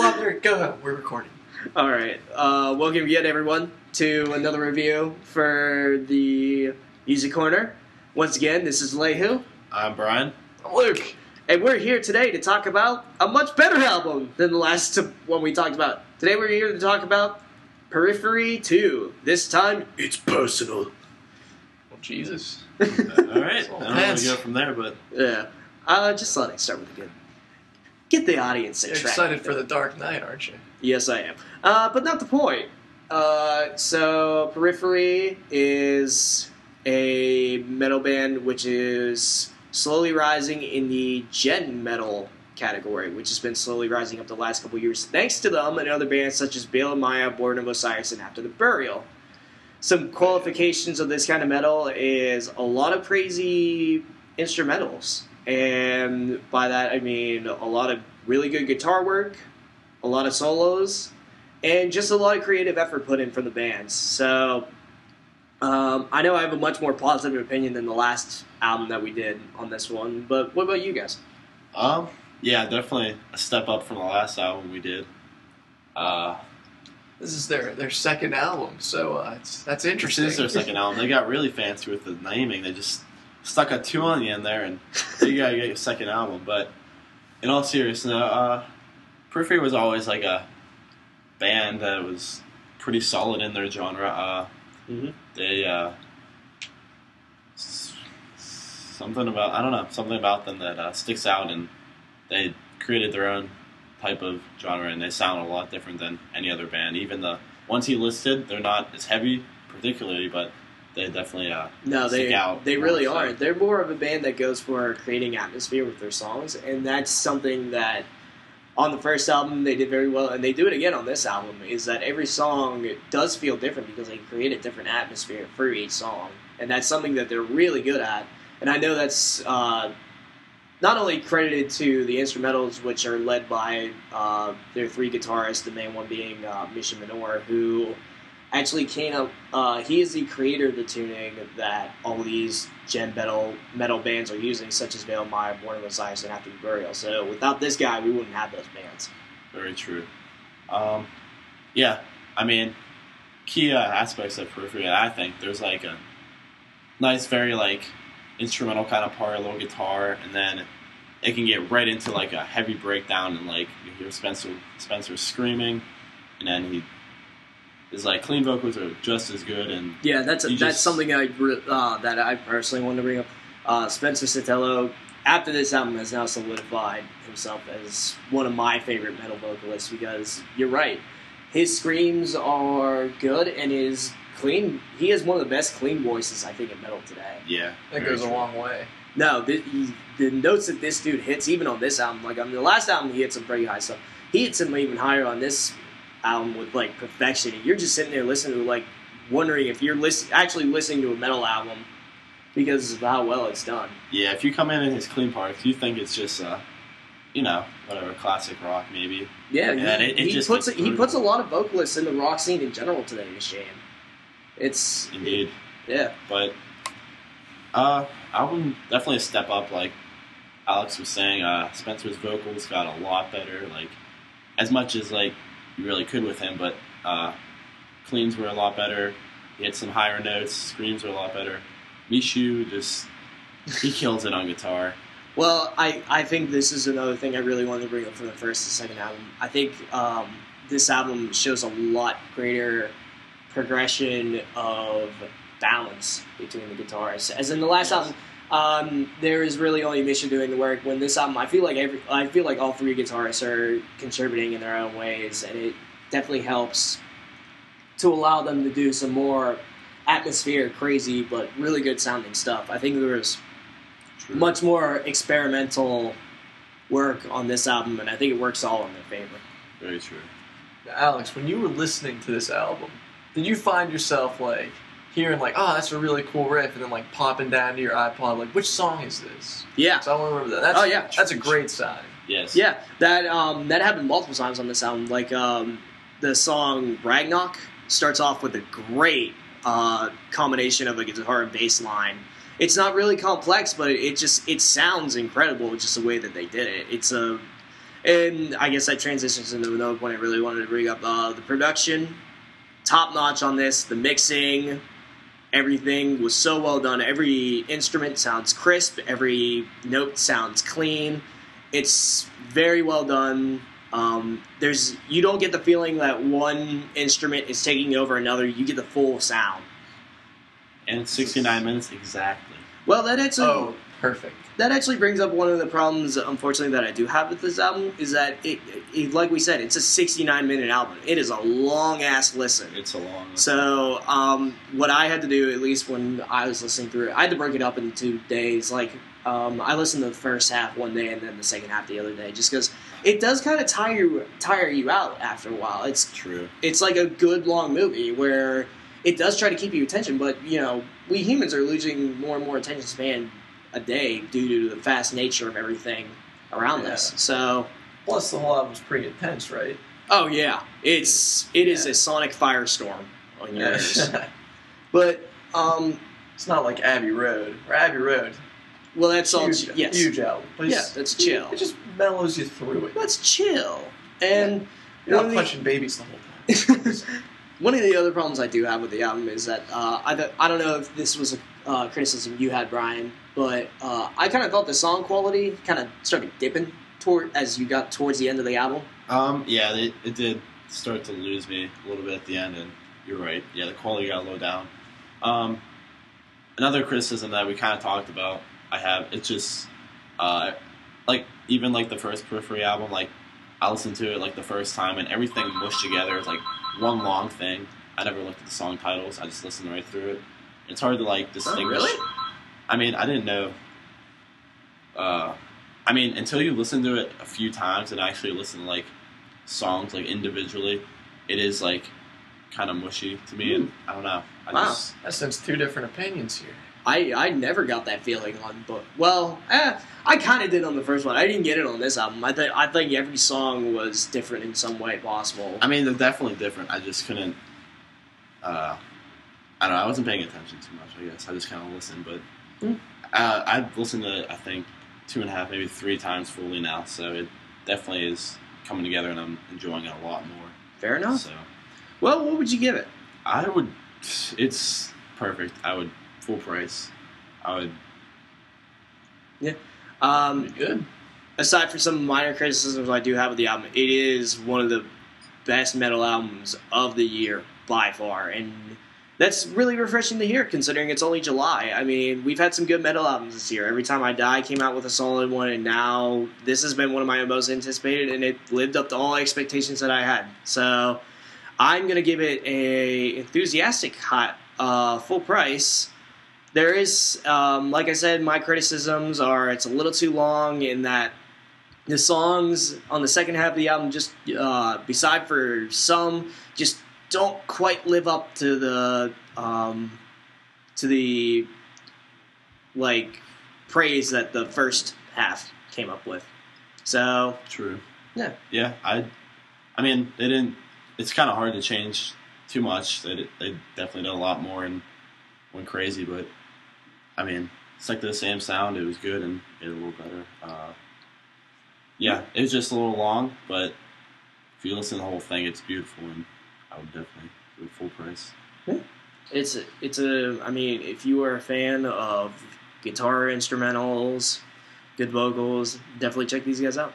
Father, go. We're recording. All right. Welcome again, everyone, to another review for the Music Corner. Once again, this is Lehew. I'm Brian. I'm Luke. And we're here today to talk about a much better album than the last one we talked about. Today we're here to talk about Periphery II. This time, it's personal. Well, Jesus. All right. I don't know where to go from there, but... Yeah. Just let it start with a good... Get the audience You're excited for the Dark Knight, aren't you? Yes, I am. But not the point. So, Periphery is a metal band which is slowly rising in the gen metal category, which has been slowly rising up the last couple years, thanks to them and other bands such as Bale and Maya, Born of Osiris, and After the Burial. Some qualifications of this kind of metal is a lot of crazy instrumentals. And by that, I mean a lot of really good guitar work, a lot of solos, and just a lot of creative effort put in from the bands. So, I know I have a much more positive opinion than the last album that we did on this one, but what about you guys? Yeah, definitely a step up from the last album we did. This is their second album, so that's interesting. This is their second album. They got really fancy with the naming. They just stuck a 2 on the end there, and you gotta get your second album. But in all seriousness, Periphery was always like a band that was pretty solid in their genre. They something about them that sticks out, and they created their own type of genre, and they sound a lot different than any other band. Even the ones he listed, they're not as heavy particularly, but they definitely stick out. They really are. They're more of a band that goes for creating atmosphere with their songs, and that's something that on the first album they did very well, and they do it again on this album, is that every song does feel different because they create a different atmosphere for each song, and that's something that they're really good at. And I know that's not only credited to the instrumentals, which are led by their 3 guitarists, the main one being Misha Minor, who actually came up. He is the creator of the tuning that all these gen metal bands are using, such as Bale, Maya, Born of Osiris, and After the Burial. So without this guy, we wouldn't have those bands. Very true. Yeah, I mean, key aspects of Periphery, I think there's like a nice, very like instrumental kind of part, a little guitar, and then it can get right into like a heavy breakdown, and like you hear Spencer screaming, and then his like clean vocals are just as good. And yeah, that's something that I personally wanted to bring up. Spencer Sotelo, after this album, has now solidified himself as one of my favorite metal vocalists, because you're right, his screams are good, and his clean. He has one of the best clean voices, I think, in metal today. Yeah, that goes a long way. No, the notes that this dude hits, even on this album, like on the last album, he hit some pretty high stuff. He hits some even higher on this album with like perfection. And you're just sitting there listening to, like, wondering if you're actually listening to a metal album because of how well it's done. Yeah, if you come in his clean parts, you think it's just whatever, classic rock maybe. Yeah, he puts a lot of vocalists in the rock scene in general today. It's a shame. It's indeed. Yeah, but album definitely a step up. Like Alex was saying, Spencer's vocals got a lot better. Like as much as like you really could with him, but cleans were a lot better. He had some higher notes. Screams were a lot better. Mishu he kills it on guitar. Well, I think this is another thing I really wanted to bring up from the first and second album. I think this album shows a lot greater progression of balance between the guitars. As in the last album, there is really only Misha doing the work. When this album, I feel like all 3 guitarists are contributing in their own ways, and it definitely helps to allow them to do some more atmospheric, crazy, but really good sounding stuff. I think there was much more experimental work on this album, and I think it works all in their favor. Very true. Now, Alex, when you were listening to this album, did you find yourself like hearing like, oh, that's a really cool riff, and then like popping down to your iPod, like, which song is this? Yeah. So I want to remember that. That's a great sign. Yes. Yeah, that happened multiple times on this album. Like the song Ragnarok starts off with a great combination of a guitar and bass line. It's not really complex, but it sounds incredible just the way that they did it. And I guess that transitions into another point I really wanted to bring up. The production, top notch on this. The mixing, everything was so well done. Every instrument sounds crisp. Every note sounds clean. It's very well done. You don't get the feeling that one instrument is taking over another. You get the full sound. And it's 69 minutes exactly. Well, that actually perfect. That actually brings up one of the problems, unfortunately, that I do have with this album, is that it like we said, it's a 69-minute album. It is a long-ass listen. It's a long listen. So, what I had to do, at least when I was listening through it, I had to break it up into 2 days. Like, I listened to the first half one day and then the second half the other day, just because it does kind of tire you out after a while. It's true. It's like a good long movie where it does try to keep you attention, but, we humans are losing more and more attention span a day due to the fast nature of everything around this. So, plus the whole album's pretty intense, right? Oh yeah, it is a sonic firestorm on your ears. But it's not like Abbey Road or Abbey Road. Well, that's huge, all. Yes, huge album. But that's chill. It just mellows you through it. That's chill, and you're not punching babies the whole time. One of the other problems I do have with the album is that I don't know if this was a criticism you had, Brian, but I kind of thought the song quality kind of started dipping as you got towards the end of the album. Yeah, it did start to lose me a little bit at the end, and you're right. Yeah, the quality got low down. Another criticism that we kind of talked about, it's just even the first Periphery album, I listened to it the first time and everything mushed together. It's one long thing. I never looked at the song titles. I just listened right through it. It's hard to distinguish. Oh, really? I mean, I didn't know. Until you listen to it a few times and actually listen to songs individually, it is kind of mushy to me. And I don't know. I sense 2 different opinions here. I never got that feeling on, but I kind of did on the first one. I didn't get it on this album. I think every song was different in some way possible. I mean, they're definitely different. I just couldn't. I don't know. I wasn't paying attention too much. I guess I just kind of listened, but I've listened to it, I think 2.5, maybe 3 times fully now. So it definitely is coming together, and I'm enjoying it a lot more. Fair enough. So, well, what would you give it? I would. It's perfect. I would. Full price. I would. Yeah. Good. Aside from some minor criticisms I do have of the album, it is one of the best metal albums of the year by far, and that's really refreshing to hear considering it's only July. I mean, we've had some good metal albums this year. Every Time I Die came out with a solid one, and now this has been one of my most anticipated, and it lived up to all expectations that I had. So I'm going to give it a enthusiastic full price. There is, like I said, my criticisms are it's a little too long in that the songs on the second half of the album, just beside for some, just don't quite live up to the praise that the first half came up with. So true. Yeah. I mean, they didn't. It's kind of hard to change too much. They definitely did a lot more and went crazy, but. I mean, it's the same sound. It was good and made it a little better. Yeah, it was just a little long, but if you listen to the whole thing, it's beautiful, and I would definitely do it full price. Yeah. I mean, if you are a fan of guitar instrumentals, good vocals, definitely check these guys out.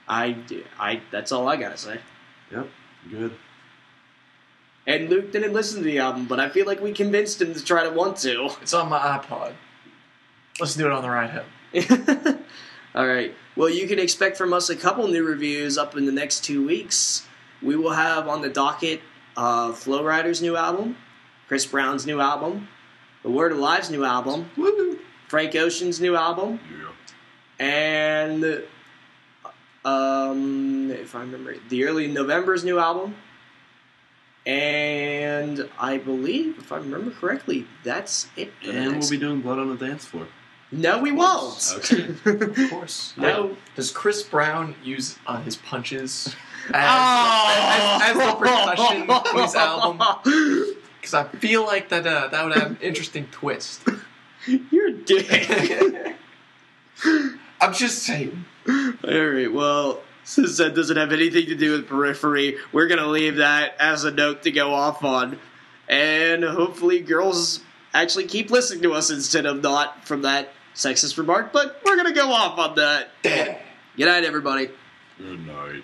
That's all I gotta say. Yep, good. And Luke didn't listen to the album, but I feel like we convinced him to try to want to. It's on my iPod. Let's do it on the ride home. All right. Well, you can expect from us a couple new reviews up in the next 2 weeks. We will have on the docket Flow Rider's new album, Chris Brown's new album, The Word Alive's new album, Frank Ocean's new album, and if I remember, The Early November's new album. And I believe, if I remember correctly, that's it. And we'll be doing Blood on the Dance Floor. No, we won't. Okay. Of course. No. Does Chris Brown use his punches as the percussion in his album? Because I feel like that would have an interesting twist. You're a dick. I'm just saying. All right. Well, since that doesn't have anything to do with Periphery, we're going to leave that as a note to go off on. And hopefully girls actually keep listening to us instead of not from that sexist remark, but we're going to go off on that. Good night, everybody. Good night.